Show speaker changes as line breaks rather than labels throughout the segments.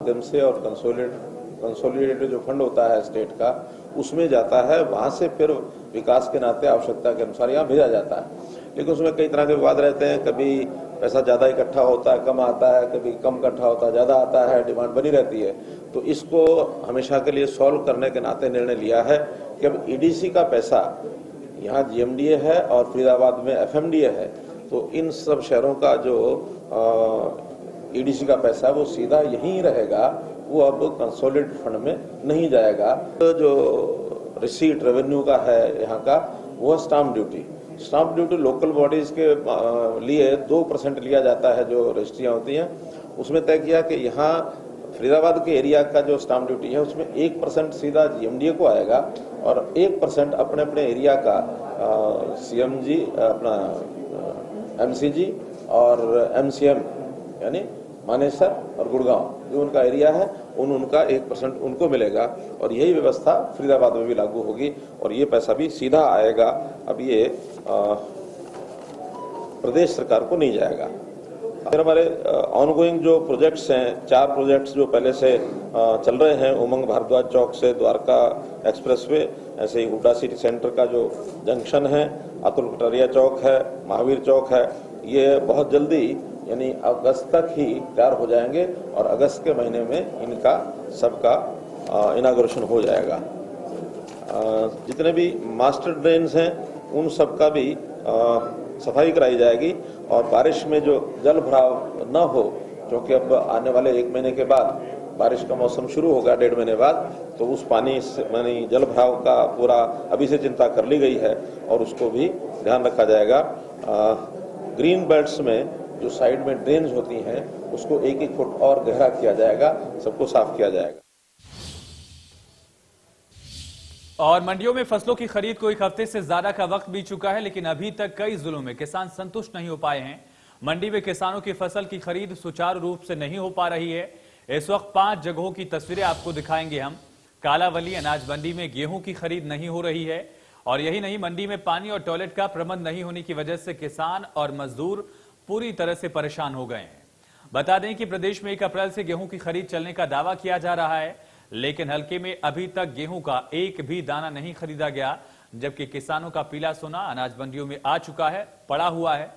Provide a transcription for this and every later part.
माध्यम से और कंसोलिडेटेड जो फंड होता है स्टेट का, उसमें जाता है। वहां से फिर विकास के नाते आवश्यकता के अनुसार यहाँ भेजा जाता है। लेकिन उसमें कई तरह के विवाद रहते हैं, कभी पैसा ज्यादा इकट्ठा होता है, कम आता है, कभी कम इकट्ठा होता है, ज्यादा आता है, डिमांड बनी रहती है। तो इसको हमेशा के लिए सॉल्व करने के नाते निर्णय लिया है कि अब ईडीसी का पैसा, यहाँ जीएमडीए है और फरीदाबाद में एफएमडीए है, तो इन सब शहरों का जो ईडीसी का पैसा वो सीधा यहीं रहेगा, वो अब कंसोलिडेटेड फंड में नहीं जाएगा। तो जो रिसीट रेवेन्यू का है यहाँ का, वो स्टाम्प ड्यूटी लोकल बॉडीज के लिए 2% लिया जाता है, जो रजिस्ट्रियाँ होती हैं। उसमें तय किया कि यहाँ फरीदाबाद के एरिया का जो स्टाम्प ड्यूटी है उसमें 1% सीधा जीएमडीए को आएगा और 1% अपने अपने एरिया का सीएमजी, अपना एमसीजी और एमसीएम यानी मानेसर और गुड़गांव, जो उनका एरिया है उनका 1% उनको मिलेगा। और यही व्यवस्था फरीदाबाद में भी लागू होगी और ये पैसा भी सीधा आएगा। अब ये प्रदेश सरकार को नहीं जाएगा। फिर हमारे ऑनगोइंग जो प्रोजेक्ट्स हैं, 4 प्रोजेक्ट्स जो पहले से चल रहे हैं, उमंग भारद्वाज चौक से द्वारका एक्सप्रेसवे, ऐसे ही हुड्डा सिटी सेंटर का जो जंक्शन है, अतुल कटारिया चौक है, महावीर चौक है, ये बहुत जल्दी यानी अगस्त तक ही तैयार हो जाएंगे और अगस्त के महीने में इनका सबका इनाग्रेशन हो जाएगा। जितने भी मास्टर ड्रेन्स हैं उन सब का भी सफाई कराई जाएगी और बारिश में जो जल भराव न हो, क्योंकि अब आने वाले 1 महीने के बाद बारिश का मौसम शुरू होगा, 1.5 महीने बाद, तो उस पानी से जल भराव का पूरा अभी से चिंता कर ली गई है और उसको भी ध्यान रखा जाएगा। ग्रीन बेल्ट्स में जो साइड में ड्रेन्स होती हैं उसको 1-1 फुट और गहरा किया जाएगा, सबको साफ किया जाएगा।
और मंडियों में फसलों की खरीद को 1 हफ्ते से ज्यादा का वक्त बीत चुका है, लेकिन अभी तक कई जिलों में किसान संतुष्ट नहीं हो पाए हैं। मंडी में किसानों की फसल की खरीद सुचारू रूप से नहीं हो पा रही है। इस वक्त 5 जगहों की तस्वीरें आपको दिखाएंगे हम। कालावली अनाज मंडी में गेहूं की खरीद नहीं हो रही है और यही नहीं, मंडी में पानी और टॉयलेट का प्रबंध नहीं होने की वजह से किसान और मजदूर पूरी तरह से परेशान हो गए हैं। बता दें कि प्रदेश में 1 अप्रैल से गेहूं की खरीद चलने का दावा किया जा रहा है, लेकिन हल्के में अभी तक गेहूं का एक भी दाना नहीं खरीदा गया, जबकि किसानों का पीला सोना अनाज मंडियों में आ चुका है, पड़ा हुआ है।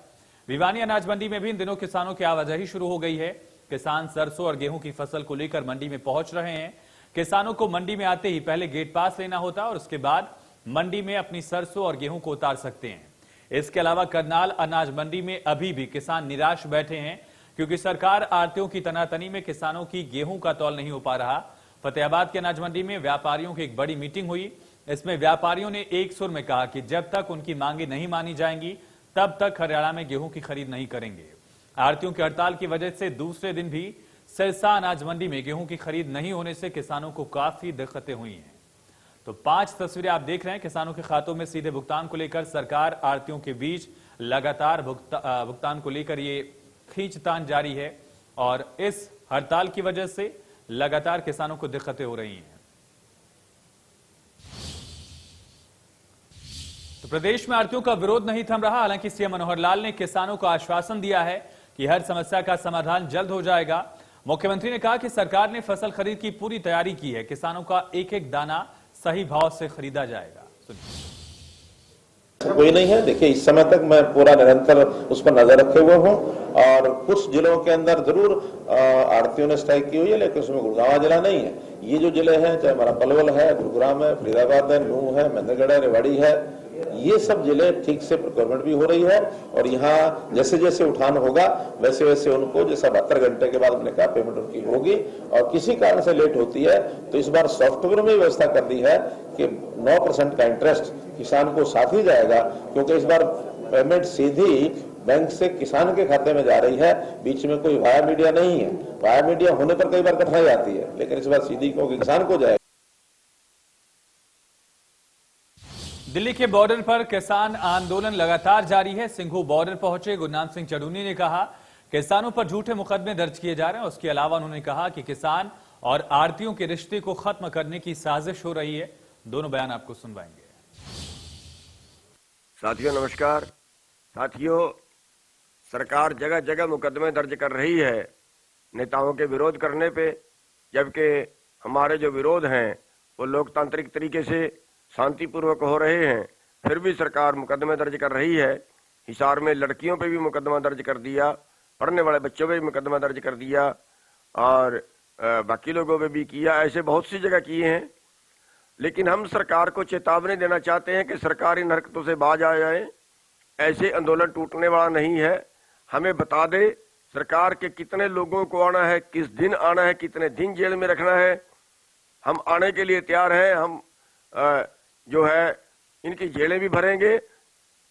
भिवानी अनाज मंडी में भी इन दिनों किसानों की आवाजाही शुरू हो गई है। किसान सरसों और गेहूं की फसल को लेकर मंडी में पहुंच रहे हैं। किसानों को मंडी में आते ही पहले गेट पास लेना होता है और उसके बाद मंडी में अपनी सरसों और गेहूं को उतार सकते हैं। इसके अलावा करनाल अनाज मंडी में अभी भी किसान निराश बैठे हैं, क्योंकि सरकार आड़तियों की तनातनी में किसानों की गेहूं का तौल नहीं हो पा रहा। फतेहाबाद के अनाज मंडी में व्यापारियों की एक बड़ी मीटिंग हुई। इसमें व्यापारियों ने एक सुर में कहा कि जब तक उनकी मांगे नहीं मानी जाएंगी तब तक हरियाणा में गेहूं की खरीद नहीं करेंगे। आड़तियों की हड़ताल की वजह से दूसरे दिन भी सिरसा अनाज मंडी में गेहूं की खरीद नहीं होने से किसानों को काफी दिक्कतें हुई हैं। तो 5 तस्वीरें आप देख रहे हैं। किसानों के खातों में सीधे भुगतान को लेकर सरकार आड़तियों के बीच लगातार भुगतान को लेकर ये खींचतान जारी है और इस हड़ताल की वजह से लगातार किसानों को दिक्कतें हो रही हैं। तो प्रदेश में आड़तियों का विरोध नहीं थम रहा। हालांकि सीएम मनोहर लाल ने किसानों को आश्वासन दिया है कि हर समस्या का समाधान जल्द हो जाएगा। मुख्यमंत्री ने कहा कि सरकार ने फसल खरीद की पूरी तैयारी की है, किसानों का एक एक दाना सही भाव से खरीदा जाएगा।
कोई नहीं है। देखिए, इस समय तक मैं पूरा निरंतर उस पर नजर रखे हुए हूँ और कुछ जिलों के अंदर जरूर आड़तियों ने स्ट्राइक की हुई है, लेकिन उसमें गुड़गांव जिला नहीं है। ये जो जिले हैं, चाहे हमारा पलवल है, गुरुग्राम है, फरीदाबाद है, नूंह है, महेंद्रगढ़ है, रेवाड़ी है, ये सब जिले ठीक से प्रोक्योरमेंट भी हो रही है और यहाँ जैसे जैसे उठान होगा वैसे वैसे उनको, जैसा 72 घंटे के बाद हमने कहा, पेमेंट उनकी होगी। और किसी कारण से लेट होती है तो इस बार सॉफ्टवेयर में व्यवस्था कर दी है कि 9% का इंटरेस्ट किसान को साथ ही जाएगा, क्योंकि इस बार पेमेंट सीधी बैंक से किसान के खाते में जा रही है। बीच में कोई वाया मीडिया नहीं है। वाया मीडिया होने पर कई बार कठिनाई आती है, लेकिन इस बार सीधी क्योंकि किसान को जाएगा।
दिल्ली के बॉर्डर पर किसान आंदोलन लगातार जारी है। सिंघू बॉर्डर पहुंचे गुरनाम सिंह चढ़ूनी ने कहा किसानों पर झूठे मुकदमे दर्ज किए जा रहे हैं। उसके अलावा उन्होंने कहा कि किसान और आड़तियों के रिश्ते को खत्म करने की साजिश हो रही है। दोनों बयान आपको सुनवाएंगे।
साथियों नमस्कार। साथियों, सरकार जगह जगह मुकदमे दर्ज कर रही है नेताओं के विरोध करने पे, जबकि हमारे जो विरोध हैं वो लोकतांत्रिक तरीके से शांतिपूर्वक हो रहे हैं, फिर भी सरकार मुकदमे दर्ज कर रही है। हिसार में लड़कियों पे भी मुकदमा दर्ज कर दिया, पढ़ने वाले बच्चों पे भी मुकदमा दर्ज कर दिया और बाकी लोगों पे भी किया। ऐसे बहुत सी जगह किए हैं। लेकिन हम सरकार को चेतावनी देना चाहते हैं कि सरकार इन हरकतों से बाज आ जाए। ऐसे आंदोलन टूटने वाला नहीं है। हमें बता दे सरकार के कितने लोगों को आना है, किस दिन आना है, कितने दिन जेल में रखना है। हम आने के लिए तैयार हैं। हम जो है इनकी जेलें भी भरेंगे,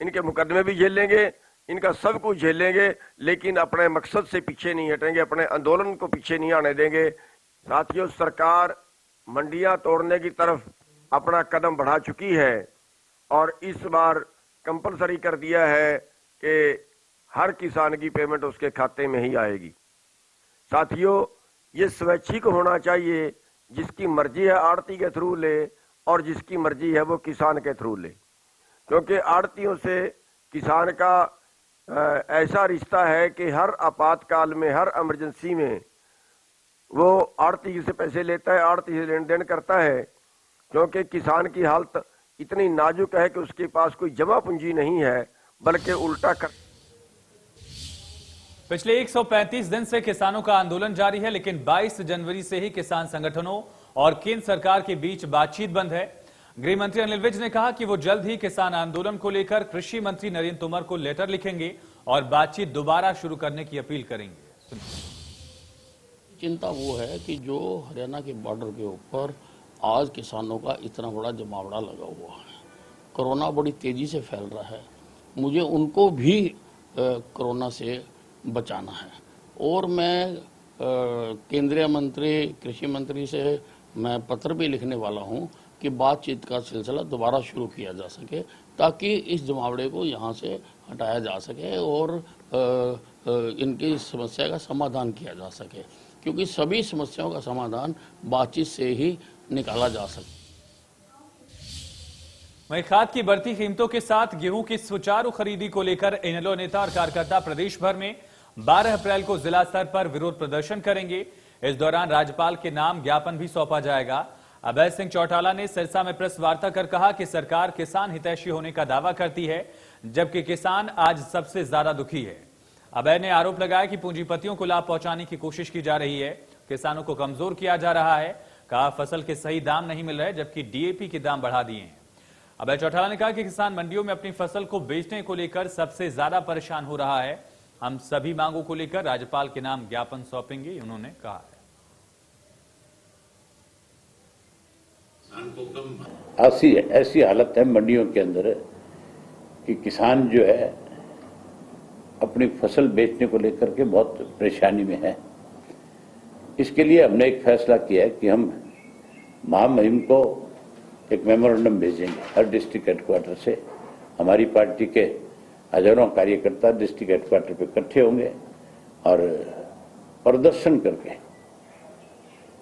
इनके मुकदमे भी झेल लेंगे, इनका सब कुछ झेल लेंगे, लेकिन अपने मकसद से पीछे नहीं हटेंगे, अपने आंदोलन को पीछे नहीं आने देंगे। साथियों, सरकार मंडियां तोड़ने की तरफ अपना कदम बढ़ा चुकी है और इस बार कंपलसरी कर दिया है कि हर किसान की पेमेंट उसके खाते में ही आएगी। साथियों, ये स्वैच्छिक होना चाहिए। जिसकी मर्जी है आड़ती के थ्रू ले और जिसकी मर्जी है वो किसान के थ्रू ले, क्योंकि आड़तियों से किसान का ऐसा रिश्ता है कि हर आपातकाल में, हर इमरजेंसी में वो आड़ती से पैसे लेता है, आड़ती से लेन देन करता है, क्योंकि किसान की हालत इतनी नाजुक है कि उसके पास कोई जमा पूंजी नहीं है, बल्कि उल्टा कर।
पिछले 135 दिन से किसानों का आंदोलन जारी है, लेकिन 22 जनवरी से ही किसान संगठनों और केंद्र सरकार के बीच बातचीत बंद है। गृह मंत्री अनिल विज ने कहा कि वो जल्द ही किसान आंदोलन को लेकर कृषि मंत्री नरेंद्र तोमर को लेटर लिखेंगे और बातचीत दोबारा शुरू करने की अपील करेंगे।
चिंता वो है कि जो हरियाणा के बॉर्डर के ऊपर आज किसानों का इतना बड़ा जमावड़ा लगा हुआ है, कोरोना बड़ी तेजी से फैल रहा है, मुझे उनको भी कोरोना से बचाना है। और मैं केंद्रीय मंत्री, कृषि मंत्री से मैं पत्र भी लिखने वाला हूं कि बातचीत का सिलसिला दोबारा शुरू किया जा सके, ताकि इस जमावड़े को यहाँ से हटाया जा सके और इनकी समस्या का समाधान किया जा सके, क्योंकि सभी समस्याओं का समाधान बातचीत से ही निकाला जा सकता।
वहीं खाद की बढ़ती कीमतों के साथ गेहूं की सुचारू खरीदी को लेकर इनेलो नेता और कार्यकर्ता प्रदेश भर में 12 अप्रैल को जिला स्तर पर विरोध प्रदर्शन करेंगे। इस दौरान राज्यपाल के नाम ज्ञापन भी सौंपा जाएगा। अभय सिंह चौटाला ने सिरसा में प्रेस वार्ता कर कहा कि सरकार किसान हितैषी होने का दावा करती है, जबकि किसान आज सबसे ज्यादा दुखी है। अभय ने आरोप लगाया कि पूंजीपतियों को लाभ पहुंचाने की कोशिश की जा रही है, किसानों को कमजोर किया जा रहा है। कहा फसल के सही दाम नहीं मिल रहे, जबकि डीएपी के दाम बढ़ा दिए हैं। अभय चौटाला ने कहा कि किसान मंडियों में अपनी फसल को बेचने को लेकर सबसे ज्यादा परेशान हो रहा है। हम सभी मांगों को लेकर राज्यपाल के नाम ज्ञापन सौंपेंगे, उन्होंने कहा है।
ऐसी हालत है मंडियों के अंदर कि किसान जो है अपनी फसल बेचने को लेकर के बहुत परेशानी में है। इसके लिए हमने एक फैसला किया है कि हम महामहिम को एक मेमोरेंडम भेजेंगे। हर डिस्ट्रिक्ट हेडक्वार्टर से हमारी पार्टी के हजारों कार्यकर्ता डिस्ट्रिक्ट हेडक्वार्टर पे इकट्ठे होंगे और प्रदर्शन करके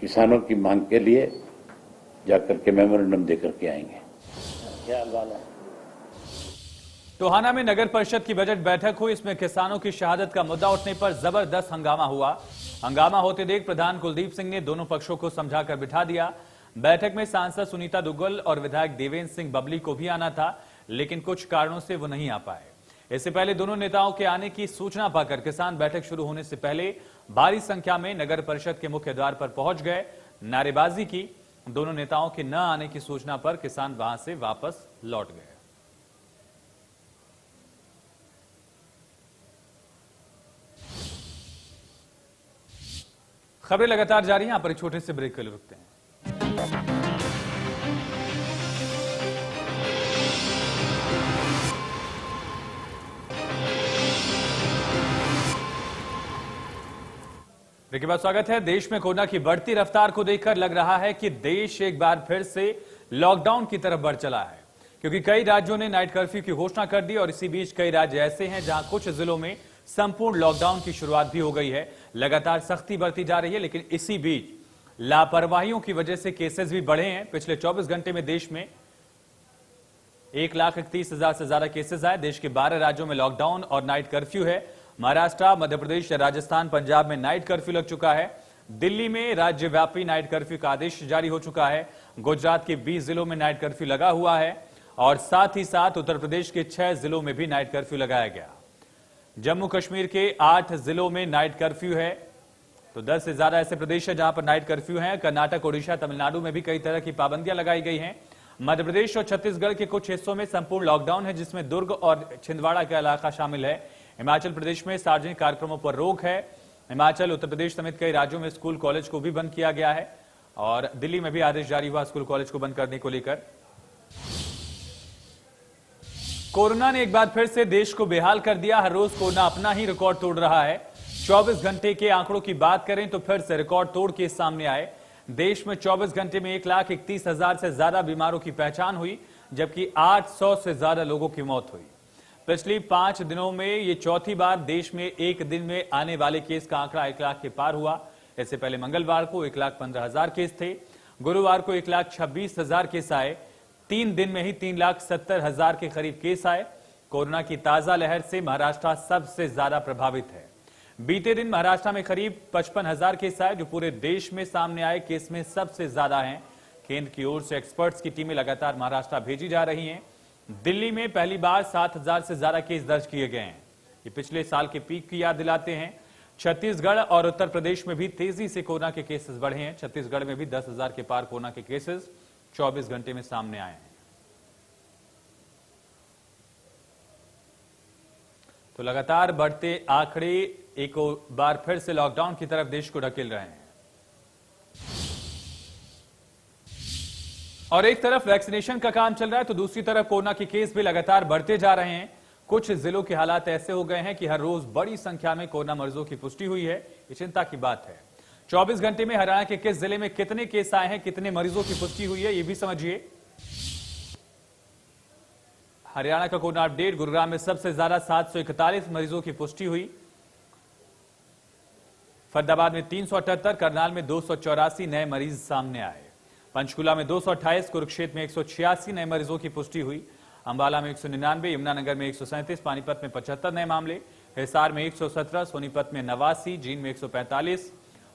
किसानों की मांग के लिए जाकर के मेमोरेंडम देकर के आएंगे। क्या हाल है?
टोहाना में नगर परिषद की बजट बैठक हुई। इसमें किसानों की शहादत का मुद्दा उठने पर जबरदस्त हंगामा हुआ। हंगामा होते देख प्रधान कुलदीप सिंह ने दोनों पक्षों को समझाकर बिठा दिया। बैठक में सांसद सुनीता दुग्गल और विधायक देवेंद्र सिंह बबली को भी आना था, लेकिन कुछ कारणों से वो नहीं आ पाए। इससे पहले दोनों नेताओं के आने की सूचना पाकर किसान बैठक शुरू होने से पहले भारी संख्या में नगर परिषद के मुख्य द्वार पर पहुंच गए, नारेबाजी की। दोनों नेताओं के न आने की सूचना पर किसान वहां से वापस लौट गए। खबरें लगातार जारी हैं, यहां पर एक छोटे से ब्रेक के लिए रुकते हैं। देखिए बात स्वागत है। देश में कोरोना की बढ़ती रफ्तार को देखकर लग रहा है कि देश एक बार फिर से लॉकडाउन की तरफ बढ़ चला है, क्योंकि कई राज्यों ने नाइट कर्फ्यू की घोषणा कर दी और इसी बीच कई राज्य ऐसे हैं जहां कुछ जिलों में संपूर्ण लॉकडाउन की शुरुआत भी हो गई है। लगातार सख्ती बढ़ती जा रही है, लेकिन इसी बीच लापरवाहियों की वजह से केसेस भी बढ़े हैं। पिछले 24 घंटे में देश में 1,31,000 से ज्यादा केसेस आए। देश के 12 राज्यों में लॉकडाउन और नाइट कर्फ्यू है। महाराष्ट्र, मध्य प्रदेश, राजस्थान, पंजाब में नाइट कर्फ्यू लग चुका है। दिल्ली में राज्यव्यापी नाइट कर्फ्यू का आदेश जारी हो चुका है। गुजरात के 20 जिलों में नाइट कर्फ्यू लगा हुआ है और साथ ही साथ उत्तर प्रदेश के 6 जिलों में भी नाइट कर्फ्यू लगाया गया। जम्मू कश्मीर के 8 जिलों में नाइट कर्फ्यू है, तो 10 से ज्यादा ऐसे प्रदेश है जहां पर नाइट कर्फ्यू है। कर्नाटक, ओडिशा, तमिलनाडु में भी कई तरह की पाबंदियां लगाई गई हैं। मध्य प्रदेश और छत्तीसगढ़ के कुछ हिस्सों में संपूर्ण लॉकडाउन है, जिसमें दुर्ग और छिंदवाड़ा का इलाका शामिल है। हिमाचल प्रदेश में सार्वजनिक कार्यक्रमों पर रोक है। हिमाचल, उत्तर प्रदेश समेत कई राज्यों में स्कूल कॉलेज को भी बंद किया गया है और दिल्ली में भी आदेश जारी हुआ स्कूल कॉलेज को बंद करने को लेकर। कोरोना ने एक बार फिर से देश को बेहाल कर दिया। हर रोज कोरोना अपना ही रिकॉर्ड तोड़ रहा है। 24 घंटे के आंकड़ों की बात करें तो फिर से रिकॉर्ड तोड़ के सामने आए। देश में 24 घंटे में 1,31,000 से ज्यादा बीमारों की पहचान हुई, जबकि 800 से ज्यादा लोगों की मौत हुई। पिछली 5 दिनों में ये चौथी बार देश में एक दिन में आने वाले केस का आंकड़ा 1 लाख के पार हुआ। इससे पहले मंगलवार को 1,15,000 केस थे, गुरुवार को 1,26,000 केस आए। 3 दिन में ही 3,70,000 के करीब केस आए। कोरोना की ताजा लहर से महाराष्ट्र सबसे ज्यादा प्रभावित है। बीते दिन महाराष्ट्र में करीब 55,000 केस आए, जो पूरे देश में सामने आए केस में सबसे ज्यादा हैं। केंद्र की ओर से एक्सपर्ट्स की टीमें लगातार महाराष्ट्र भेजी जा रही हैं। दिल्ली में पहली बार 7,000 से ज्यादा केस दर्ज किए गए हैं। ये पिछले साल के पीक की याद दिलाते हैं। छत्तीसगढ़ और उत्तर प्रदेश में भी तेजी से कोरोना के केसेस बढ़े हैं। छत्तीसगढ़ में भी 10,000 के पार कोरोना के केसेस 24 घंटे में सामने आए हैं। तो लगातार बढ़ते आंकड़े एक बार फिर से लॉकडाउन की तरफ देश को ढकेल रहे हैं। और एक तरफ वैक्सीनेशन का काम चल रहा है तो दूसरी तरफ कोरोना के केस भी लगातार बढ़ते जा रहे हैं। कुछ जिलों के हालात ऐसे हो गए हैं कि हर रोज बड़ी संख्या में कोरोना मरीजों की पुष्टि हुई है। ये चिंता की बात है। 24 घंटे में हरियाणा के किस जिले में कितने केस आए हैं, कितने मरीजों की पुष्टि हुई है, ये भी समझिए। हरियाणा का कोरोना अपडेट। गुरुग्राम में सबसे ज्यादा 741 मरीजों की पुष्टि हुई। फरीदाबाद में 378, करनाल में 284 नए मरीज सामने आए। पंचकुला में 228, कुरुक्षेत्र में 186 नए मरीजों की पुष्टि हुई। अंबाला में 199, यमुनानगर में 137, पानीपत में 75 नए मामले, हिसार में 117, सोनीपत में 89, जींद में 145,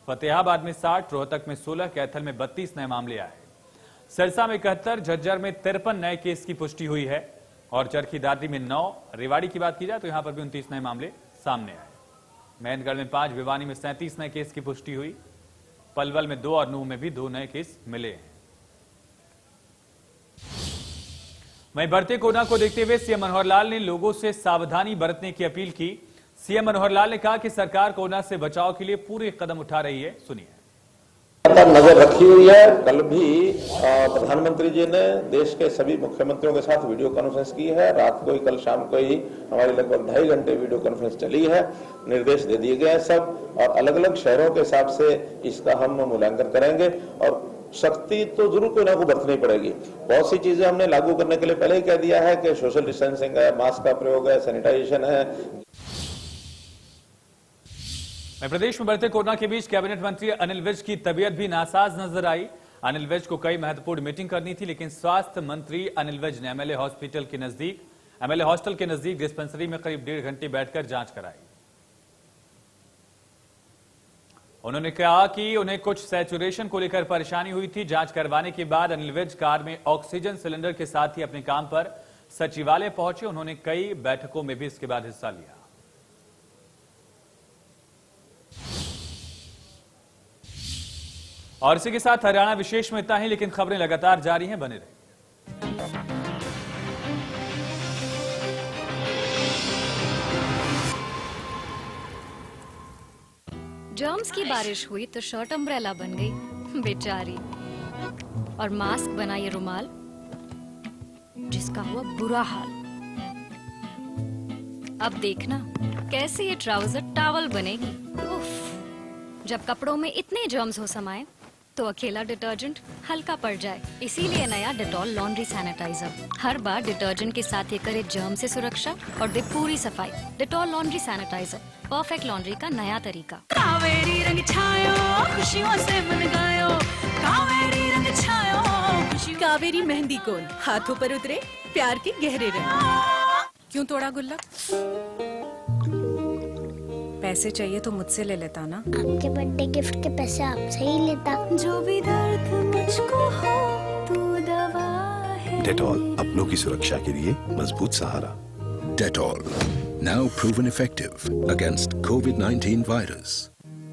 फतेहाबाद में 60, रोहतक में 16, कैथल में 32 नए मामले आए। सिरसा में 71, झज्जर में 53 नए केस की पुष्टि हुई है और चरखी दादरी में 9। रेवाड़ी की बात की जाए तो यहां पर भी 29 नए मामले सामने आए। महेंद्रगढ़ में 5, भिवानी में 37 नए केस की पुष्टि हुई। पलवल में 2 और नूह में भी 2 नए केस मिले हैं। वहीं बढ़ते कोरोना को देखते हुए सीएम मनोहर लाल ने लोगों से सावधानी बरतने की अपील की। सीएम मनोहर लाल ने कहा कि सरकार कोरोना से बचाव के लिए पूरे कदम उठा रही है। सुनिए।
नजर रखी हुई है। कल भी प्रधानमंत्री जी ने देश के सभी मुख्यमंत्रियों के साथ वीडियो कॉन्फ्रेंस की है। रात को ही, कल शाम को ही हमारी लगभग 2.5 घंटे वीडियो कॉन्फ्रेंस चली है। निर्देश दे दिए गए हैं सब, और अलग अलग शहरों के हिसाब से इसका हम मूल्यांकन करेंगे और सख्ती तो जरूर कोई ना कोई बरतनी पड़ेगी। बहुत सी चीजें हमने लागू करने के लिए पहले ही कह दिया है कि सोशल डिस्टेंसिंग है, मास्क का प्रयोग है, सैनिटाइजेशन है।
प्रदेश में बढ़ते कोरोना के बीच कैबिनेट मंत्री अनिल विज की तबीयत भी नासाज नजर आई। अनिल विज को कई महत्वपूर्ण मीटिंग करनी थी, लेकिन स्वास्थ्य मंत्री अनिल विज ने एमएलए हॉस्टल के नजदीक डिस्पेंसरी में करीब 1.5 घंटे बैठकर जांच कराई। उन्होंने कहा कि उन्हें कुछ सैचुरेशन को लेकर परेशानी हुई थी। जांच करवाने के बाद अनिल विज कार में ऑक्सीजन सिलेंडर के साथ ही अपने काम पर सचिवालय पहुंचे। उन्होंने कई बैठकों में भी इसके बाद हिस्सा लिया। और इसी के साथ हरियाणा विशेष में इतना ही, लेकिन खबरें लगातार जारी हैं, बने रहिए।
जर्म्स की बारिश हुई तो शर्ट अम्ब्रेला बन गई बेचारी, और मास्क बना ये रुमाल जिसका हुआ बुरा हाल। अब देखना कैसे ये ट्राउजर टॉवल बनेगी। उफ, जब कपड़ों में इतने जर्म्स हो समाये तो अकेला डिटर्जेंट हल्का पड़ जाए। इसीलिए नया डेटॉल लॉन्ड्री सैनिटाइजर हर बार डिटर्जेंट के साथ ये करे जर्म से सुरक्षा और दे पूरी सफाई। Dettol laundry sanitiser, perfect laundry का नया तरीका।
कावेरी रंग छायो, खुशियों से मन गायो, कावेरी रंग छायो। कावेरी मेहंदी कोन हाथों पर उतरे प्यार के गहरे रंग। क्यों तोड़ा गुल्लक?
पैसे चाहिए तो मुझसे ले लेता ना।
आपके बर्थडे गिफ्ट के पैसे आपसे ही लेता।
जो भी दर्द मुझको हो तू दवा है।
डेटॉल, अपनों की सुरक्षा के लिए मजबूत सहारा।
Dettol, now proven effective against COVID-19 virus.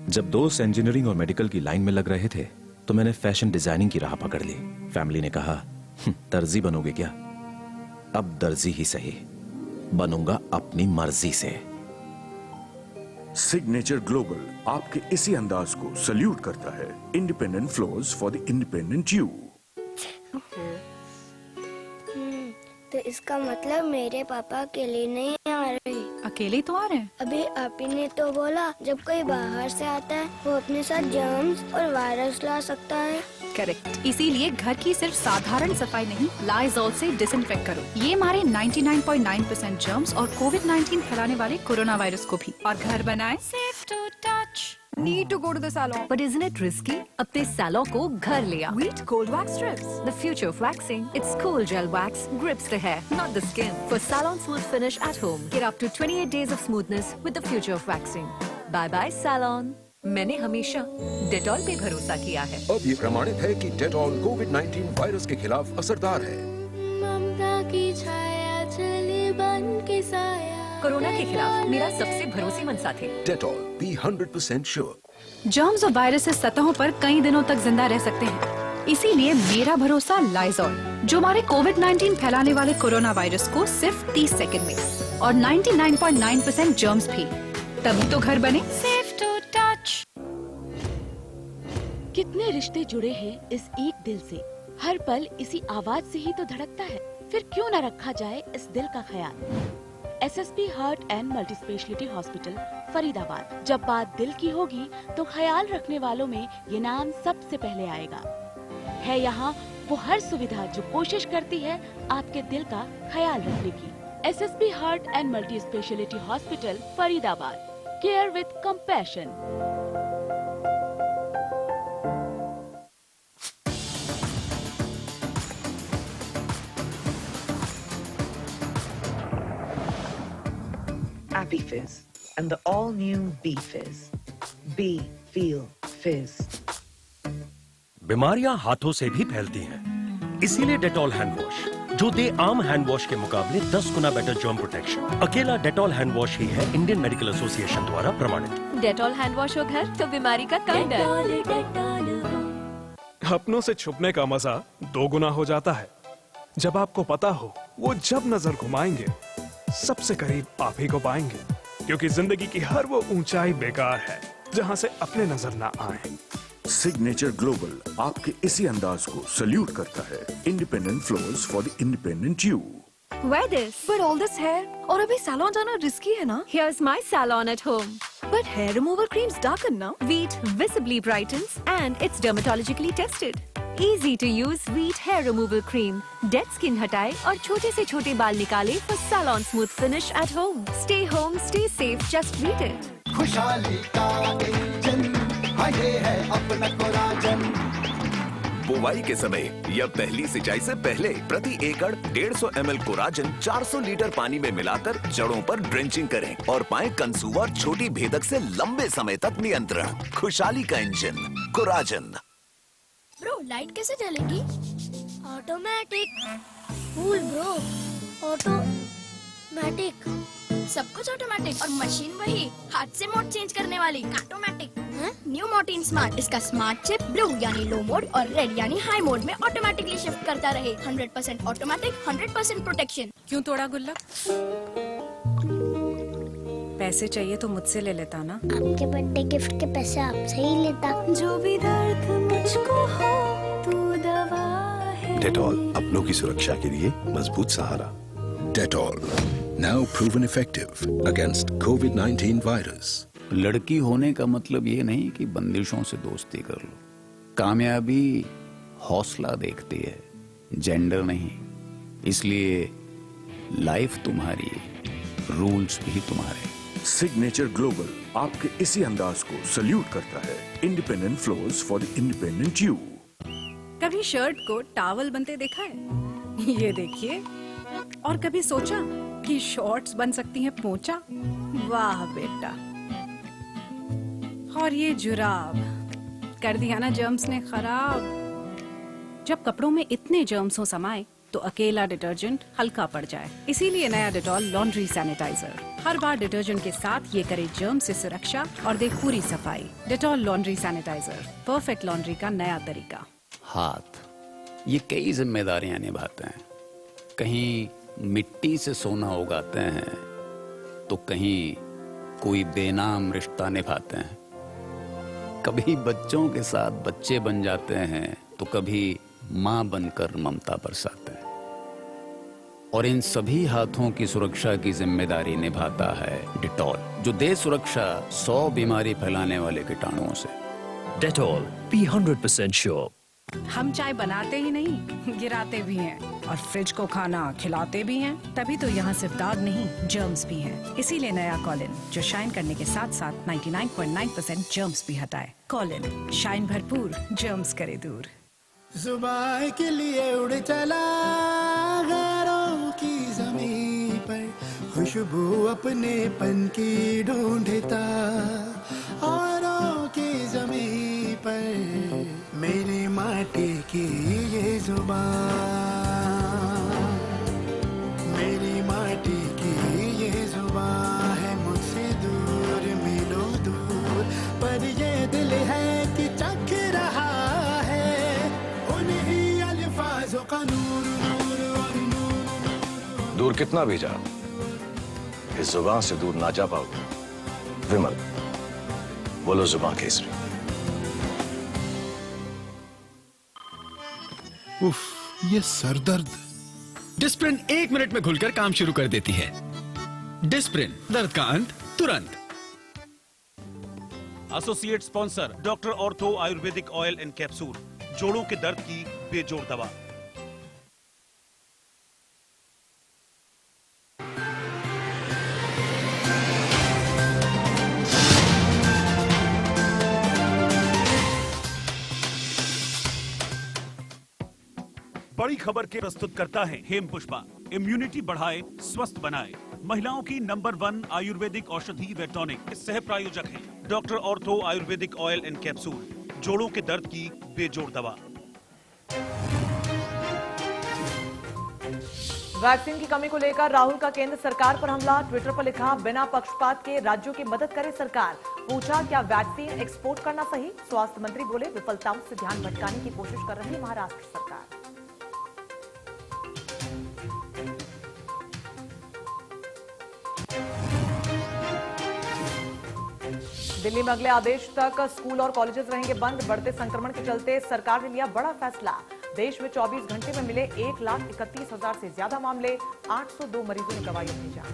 जब दोस्त इंजीनियरिंग और मेडिकल की लाइन में लग रहे थे तो मैंने फैशन डिजाइनिंग की राह पकड़ ली। फैमिली ने कहा, दर्जी बनोगे क्या? अब दर्जी ही सही, बनूंगा अपनी मर्जी से।
सिग्नेचर ग्लोबल आपके इसी अंदाज को सल्यूट करता है। Independent floors for the independent you.
तो इसका मतलब मेरे पापा अकेले नहीं आ रहे।
अकेले तो आ रहे हैं।
अभी आप ही ने तो बोला जब कोई बाहर से आता है वो अपने साथ जर्म्स और वायरस ला सकता है।
करेक्ट, इसीलिए घर की सिर्फ साधारण सफाई नहीं, लाइजॉल से डिसइंफेक्ट करो। ये मारे 99.9% जर्म्स और कोविड-19 फैलाने वाले कोरोना वायरस को भी। और घर बनाए safe to touch.
Need to go to the salon.
But isn't it risky? अपने सैलॉन को घर ले आओ।
Wheat cold wax strips.
The future of waxing. It's cool gel wax, grips the hair, not the skin. For salon smooth finish at home. Get up to 28 days of smoothness with the future of waxing. Bye bye salon. मैंने हमेशा Dettol पे भरोसा किया है।
अब ये प्रमाणित है कि डेटॉल कोविड-19 वायरस के खिलाफ असरदार है।
ममता की छाया चले बन के साया।
कोरोना के खिलाफ मेरा सबसे भरोसेमंद साथी।
Dettol, be 100% sure।
जर्म्स और वायरसेस सतहों पर कई दिनों तक जिंदा रह सकते हैं, इसीलिए मेरा भरोसा लाइजॉल, जो हमारे कोविड-19 फैलाने वाले कोरोना वायरस को सिर्फ 30 सेकंड में और 99.9% जर्म्स भी। तभी तो घर बने सेफ टू टच।
कितने रिश्ते जुड़े हैं इस एक दिल से। हर पल इसी आवाज से ही तो धड़कता है। फिर क्यों न रखा जाए इस दिल का ख्याल। SSP heart and multi speciality hospital Faridabad. जब बात दिल की होगी तो ख्याल रखने वालों में ये नाम सबसे पहले आएगा। है यहाँ वो हर सुविधा जो कोशिश करती है आपके दिल का ख्याल रखने की। SSP heart and multi speciality hospital Faridabad. Care with compassion.
Abby Fizz and the all-new Bee Fizz. Be, feel, fizz.
बीमारियां हाथों से भी फैलती हैं, इसीलिए डेटॉल हैंड वॉश, जो दे आम हैंड वॉश के मुकाबले 10 गुना बेटर जर्म प्रोटेक्शन। अकेला डेटॉल हैंड वॉश ही है इंडियन मेडिकल एसोसिएशन द्वारा प्रमाणित।
डेटॉल हैंड वॉश हो घर तो बीमारी का कम डर।
अपनों से छुपने का मजा 2 गुना हो जाता है जब आपको पता हो वो जब नजर घुमाएंगे सबसे करीब आप ही को पाएंगे, क्योंकि जिंदगी की हर वो ऊंचाई बेकार है जहां से अपने नजर ना आए।
सिग्नेचर ग्लोबल आपके इसी अंदाज को सल्यूट करता है। Independent floors for the independent you.
Wear this.
But all this hair और अभी salon जाना risky है ना?
Here's my salon at home.
But hair removal creams darken ना?
Veet visibly brightens and it's dermatologically tested. Easy to use Veet hair removal cream. Dead skin हटाए और छोटे से छोटे बाल निकाले for salon smooth finish at home. Stay home, stay safe. Just Veet it.
खुशहाली का इंजन, ये है अपना कोराजन।
बुवाई के समय या पहली सिंचाई से पहले प्रति एकड़ 150 ml कोराजन 400 लीटर पानी में मिलाकर जड़ों पर ड्रेंचिंग करें और पाएं कंसुआ और छोटी भेदक से लंबे समय तक नियंत्रण। खुशहाली का इंजन कोराजन।
ब्रो लाइट कैसे जलेगी? ऑटोमेटिक। Cool bro, automatic.
सब कुछ ऑटोमेटिक और मशीन वही, हाथ से मोड चेंज करने वाली ऑटोमेटिक। न्यू मोर्टीन स्मार्ट, इसका स्मार्ट चिप ब्लू यानी लो मोड और रेड यानी हाई मोड में ऑटोमेटिकली शिफ्ट करता रहे। 100% ऑटोमेटिक, 100% प्रोटेक्शन।
क्यों तोड़ा गुल्लक? पैसे चाहिए तो मुझसे ले लेता ना।
आपके बर्थडे गिफ्ट के पैसे आपसे ही लेता।
जो भी दर्द मुझको हो तू दवा है।
डेटॉल, अपनों की सुरक्षा के लिए मजबूत सहारा।
Dettol, now proven effective against COVID-19 virus.
लड़की होने का मतलब ये नहीं कि बंदिशों से दोस्ती कर लो। कामयाबी हौसला देखती है, जेंडर नहीं। इसलिए लाइफ तुम्हारी, रूल्स भी तुम्हारे।
सिग्नेचर ग्लोबल आपके इसी अंदाज को सल्यूट करता है। Independent floors for the independent you.
कभी शर्ट को टॉवल बनते देखा है? ये देखिए। और कभी सोचा कि शॉर्ट्स बन सकती हैं पोंचा? वाह बेटा, और ये जुराब कर दिया ना जर्म्स ने खराब। जब कपड़ों में इतने जर्म्स हो समाये तो अकेला डिटर्जेंट हल्का पड़ जाए। इसीलिए नया डेटॉल लॉन्ड्री सैनिटाइजर हर बार डिटर्जेंट के साथ ये करे जर्म से सुरक्षा और दे पूरी सफाई। Dettol laundry sanitiser, perfect laundry का नया तरीका।
हाथ ये कई जिम्मेदारियां निभाते हैं। कहीं मिट्टी से सोना उगाते हैं तो कहीं कोई बेनाम रिश्ता निभाते हैं। कभी बच्चों के साथ बच्चे बन जाते हैं तो कभी मां बनकर ममता बरसाते हैं। और इन सभी हाथों की सुरक्षा की जिम्मेदारी निभाता है डेटॉल, जो दे सुरक्षा 100 बीमारी फैलाने वाले कीटाणुओं से।
Dettol, be 100% sure।
हम चाय बनाते ही नहीं, गिराते भी हैं और फ्रिज को खाना खिलाते भी हैं। तभी तो यहाँ सिर्फ दाग नहीं, जर्म्स भी हैं। इसीलिए नया कॉलिन, जो शाइन करने के साथ साथ 99.9% जर्म्स भी हटाए। कॉलिन, शाइन भरपूर, जर्म्स करे दूर।
जुबान के लिए उड़ चला गैरों की ज़मीं पर, खुशबू अपने पन की ढूंढता औरों की ज़मीं पर। मेरी माटी की ये जुबान, मेरी माटी की ये जुबान है मुझसे दूर मीलों दूर, पर ये दिल है कि चख रहा है उन्हीं अल्फाजों का नूर नूर और नूर।
दूर कितना भी जा, इस जुबान से दूर ना जा पाओगे। विमल, बोलो जुबान केसरी।
उफ, ये सरदर्द। डिस्प्रिन 1 मिनट में घुलकर काम शुरू कर देती है। डिस्प्रिन, दर्द का अंत तुरंत।
Associate sponsor doctor ortho Ayurvedic oil and capsule, जोड़ों के दर्द की बेजोड़ दवा। बड़ी खबर के प्रस्तुत करता है हेम पुष्पा। इम्यूनिटी बढ़ाए, स्वस्थ बनाए। महिलाओं की नंबर 1 आयुर्वेदिक औषधि व टॉनिक। सह प्रायोजक है doctor ortho Ayurvedic oil and capsule, जोड़ों के दर्द की बेजोड़ दवा।
वैक्सीन की कमी को लेकर राहुल का केंद्र सरकार पर हमला। ट्विटर पर लिखा, बिना पक्षपात के राज्यों की मदद करे सरकार। पूछा, क्या वैक्सीन एक्सपोर्ट करना सही? स्वास्थ्य मंत्री बोले, विफलताओं से ध्यान भटकाने की कोशिश कर रही महाराष्ट्र सरकार। दिल्ली में अगले आदेश तक स्कूल और कॉलेजेस रहेंगे बंद। बढ़ते संक्रमण के चलते सरकार ने लिया बड़ा फैसला। देश में 24 घंटे में मिले 1,31,000 से ज्यादा मामले। 802 मरीजों ने गंवाई अपनी जान।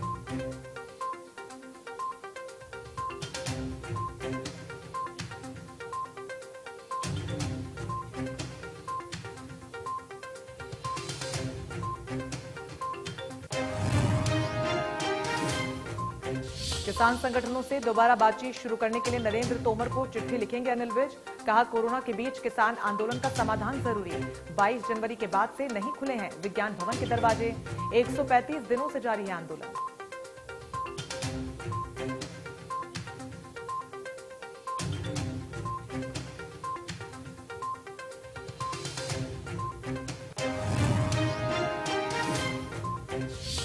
किसान संगठनों से दोबारा बातचीत शुरू करने के लिए नरेंद्र तोमर को चिट्ठी लिखेंगे अनिल विज। कहा, कोरोना के बीच किसान आंदोलन का समाधान जरूरी। 22 जनवरी के बाद से नहीं खुले हैं विज्ञान भवन के दरवाजे। 135 दिनों से जारी है आंदोलन।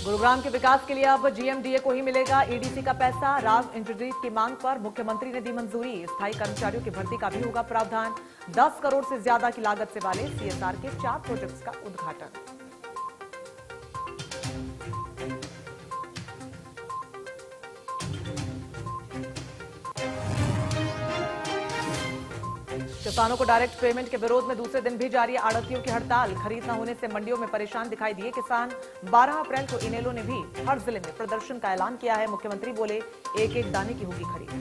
गुरुग्राम के विकास के लिए अब जीएमडीए को ही मिलेगा ईडीसी का पैसा। राव इंद्रजीत की मांग पर मुख्यमंत्री ने दी मंजूरी। स्थायी कर्मचारियों की भर्ती का भी होगा प्रावधान। 10 करोड़ से ज्यादा की लागत से वाले सीएसआर के 4 प्रोजेक्ट्स का उद्घाटन। किसानों को डायरेक्ट पेमेंट के विरोध में दूसरे दिन भी जारी है आड़तियों की हड़ताल। खरीद न होने से मंडियों में परेशान दिखाई दिए किसान। 12 अप्रैल को इनेलो ने भी हर जिले में प्रदर्शन का ऐलान किया है। मुख्यमंत्री बोले, एक एक दाने की होगी खरीद।